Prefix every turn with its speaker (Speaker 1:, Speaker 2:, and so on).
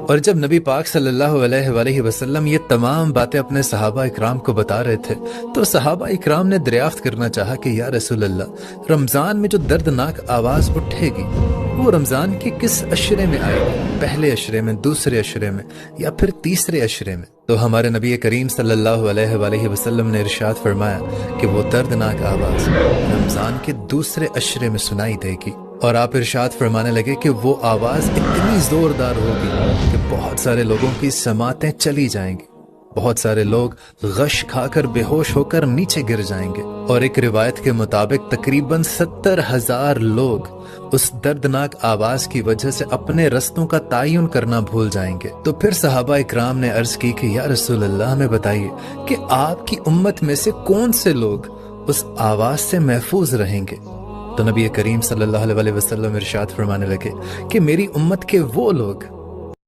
Speaker 1: اور جب نبی پاک صلی اللہ علیہ وآلہ وسلم یہ تمام باتیں اپنے صحابہ اکرام کو بتا رہے تھے تو صحابہ اکرام نے دریافت کرنا چاہا کہ یا رسول اللہ، رمضان میں جو دردناک آواز اٹھے گی وہ رمضان کے کس عشرے میں آئے گی؟ پہلے عشرے میں، دوسرے عشرے میں، یا پھر تیسرے عشرے میں؟ تو ہمارے نبی کریم صلی اللہ علیہ وآلہ وسلم نے ارشاد فرمایا کہ وہ دردناک آواز رمضان کے دوسرے عشرے میں سنائی دے گی۔ اور آپ ارشاد فرمانے لگے کہ وہ آواز اتنی زوردار ہوگی کہ بہت سارے لوگوں کی سماعتیں چلی جائیں گی، بہت سارے لوگ غش کھا کر بے ہوش ہو کر نیچے گر جائیں گے، اور ایک روایت کے مطابق تقریباً 70,000 لوگ اس دردناک آواز کی وجہ سے اپنے رستوں کا تعین کرنا بھول جائیں گے۔ تو پھر صحابہ اکرام نے عرض کی کہ یا رسول اللہ، ہمیں بتائیے کہ آپ کی امت میں سے کون سے لوگ اس آواز سے محفوظ رہیں گے؟ تو نبی کریم صلی اللہ علیہ وسلم ارشاد فرمانے لگے کہ میری امت کے وہ لوگ